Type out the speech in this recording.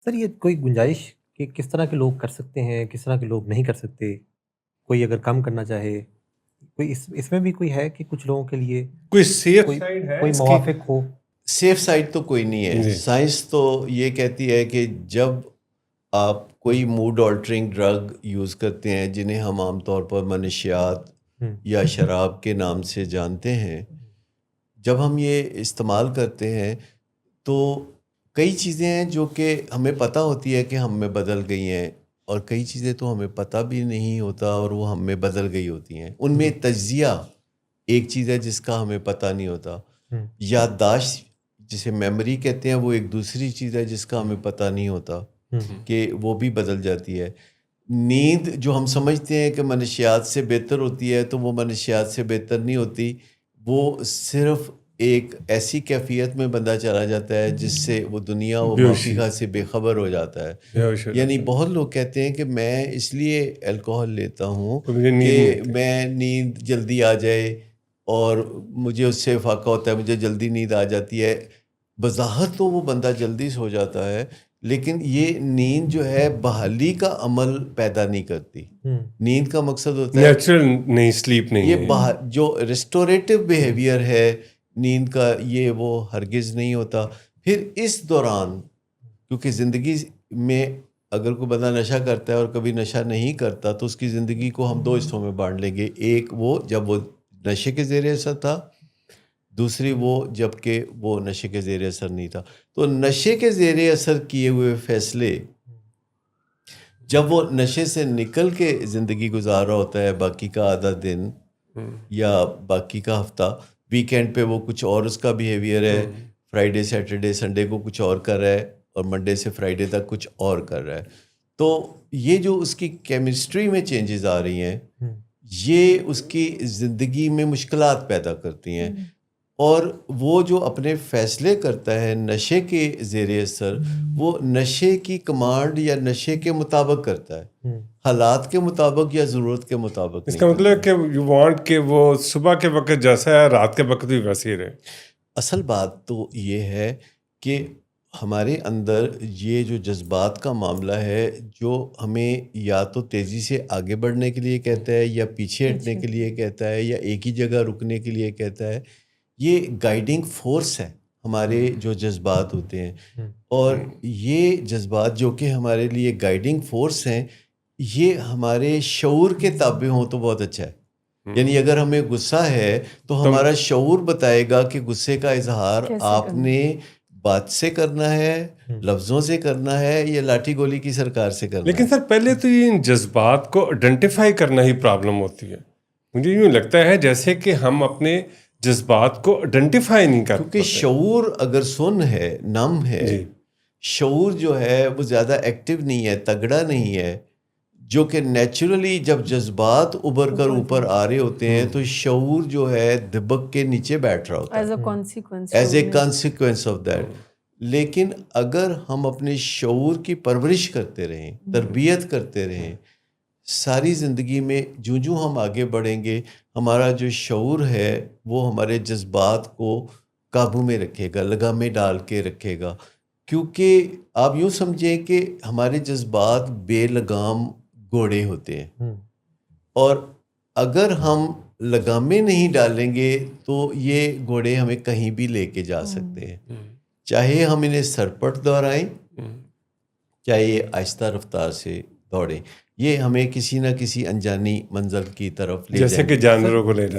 سر یہ کوئی گنجائش کہ کس طرح کے لوگ کر سکتے ہیں، کس طرح کے لوگ نہیں کر سکتے؟ کوئی اگر کم کرنا چاہے، کوئی اس میں بھی کوئی ہے کہ کچھ لوگوں کے لیے کوئی سیف کوئی سائڈ ہے کوئی اس کی؟ موافق ہو؟ سیف سائڈ تو کوئی نہیں ہے. جی. سائنس تو یہ کہتی ہے کہ جب آپ کوئی موڈ آلٹرنگ ڈرگ یوز کرتے ہیں جنہیں ہم عام طور پر منشیات یا شراب کے نام سے جانتے ہیں، جب ہم یہ استعمال کرتے ہیں تو کئی چیزیں ہیں جو کہ ہمیں پتہ ہوتی ہے کہ ہم میں بدل گئی ہیں، اور کئی چیزیں تو ہمیں پتہ بھی نہیں ہوتا اور وہ ہم میں بدل گئی ہوتی ہیں. ان میں تجزیہ ایک چیز ہے جس کا ہمیں پتہ نہیں ہوتا. یادداشت جسے میموری کہتے ہیں وہ ایک دوسری چیز ہے جس کا ہمیں پتہ نہیں ہوتا کہ وہ بھی بدل جاتی ہے. نیند جو ہم سمجھتے ہیں کہ منشیات سے بہتر ہوتی ہے تو وہ منشیات سے بہتر نہیں ہوتی. وہ صرف ایک ایسی کیفیت میں بندہ چلا جاتا ہے جس سے وہ دنیا و مافیہ سے بے خبر ہو جاتا ہے. یعنی بہت لوگ کہتے ہیں کہ میں اس لیے الکوہل لیتا ہوں کہ میں نیند جلدی آ جائے اور مجھے اس سے فاقہ ہوتا ہے، مجھے جلدی نیند آ جاتی ہے. بظاہر تو وہ بندہ جلدی سو جاتا ہے، لیکن یہ نیند جو ہے بحالی کا عمل پیدا نہیں کرتی. نیند کا مقصد ہوتا ہے نیچرل نہیں، سلیپ نہیں یہ جو ریسٹوریٹو بیہیویئر ہے نیند کا، یہ وہ ہرگز نہیں ہوتا. پھر اس دوران کیونکہ زندگی میں اگر کوئی بندہ نشہ کرتا ہے اور کبھی نشہ نہیں کرتا تو اس کی زندگی کو ہم دو حصوں میں بانٹ لیں گے. ایک وہ جب وہ نشے کے زیر اثر تھا، دوسری وہ جب کہ وہ نشے کے زیر اثر نہیں تھا. تو نشے کے زیر اثر کیے ہوئے فیصلے جب وہ نشے سے نکل کے زندگی گزار رہا ہوتا ہے، باقی کا آدھا دن یا باقی کا ہفتہ، ویکینڈ پہ وہ کچھ اور اس کا بیہیویئر ہے، فرائیڈے سیٹرڈے سنڈے کو کچھ اور کر رہا ہے اور منڈے سے فرائیڈے تک کچھ اور کر رہا ہے. تو یہ جو اس کی کیمسٹری میں چینجز آ رہی ہیں، یہ اس کی زندگی میں مشکلات پیدا کرتی ہیں. اور وہ جو اپنے فیصلے کرتا ہے نشے کے زیر اثر، وہ نشے کی کمانڈ یا نشے کے مطابق کرتا ہے، حالات کے مطابق یا ضرورت کے مطابق. اس کا مطلب ہے کہ یو وانٹ کہ وہ صبح کے وقت جیسا ہے رات کے وقت بھی ویسے ہی رہے. اصل بات تو یہ ہے کہ ہمارے اندر یہ جو جذبات کا معاملہ ہے جو ہمیں یا تو تیزی سے آگے بڑھنے کے لیے کہتا ہے یا پیچھے ہٹنے کے لیے کہتا ہے یا ایک ہی جگہ رکنے کے لیے کہتا ہے، یہ گائیڈنگ فورس ہے ہمارے جو جذبات ہوتے ہیں. اور یہ جذبات جو کہ ہمارے لیے گائیڈنگ فورس ہیں، یہ ہمارے شعور کے تابع ہوں تو بہت اچھا ہے. یعنی اگر ہمیں غصہ ہے تو ہمارا شعور بتائے گا کہ غصے کا اظہار آپ نے بات سے کرنا ہے، لفظوں سے کرنا ہے یا لاٹھی گولی کی سرکار سے کرنا ہے. لیکن سر پہلے تو یہ ان جذبات کو آئیڈینٹیفائی کرنا ہی پرابلم ہوتی ہے. مجھے یوں لگتا ہے جیسے کہ ہم اپنے جذبات کو آئیڈینٹیفائی نہیں کر کیونکہ شعور اگر سن ہے، نم ہے، شعور جو ہے وہ زیادہ ایکٹیو نہیں ہے، تگڑا نہیں ہے، جو کہ نیچرلی جب جذبات ابھر کر اوپر آ رہے ہوتے ہیں تو شعور جو ہے دبک کے نیچے بیٹھ رہا ہوتا ہے as a consequence of that. لیکن اگر ہم اپنے شعور کی پرورش کرتے رہیں، تربیت کرتے رہیں ساری زندگی میں، جو ہم آگے بڑھیں گے ہمارا جو شعور ہے وہ ہمارے جذبات کو قابو میں رکھے گا، لگام ڈال کے رکھے گا. کیونکہ آپ یوں سمجھیں کہ ہمارے جذبات بے لگام گھوڑے ہوتے ہیں، اور اگر ہم لگامیں نہیں ڈالیں گے تو یہ گھوڑے ہمیں کہیں بھی لے کے جا سکتے ہیں، چاہے ہم انہیں سرپٹ دوڑائیں، چاہے یہ آہستہ رفتار سے دوڑیں، یہ ہمیں کسی نہ کسی انجانی منزل کی طرف لے جیسے جائیں کہ جانوروں کو لے جاتے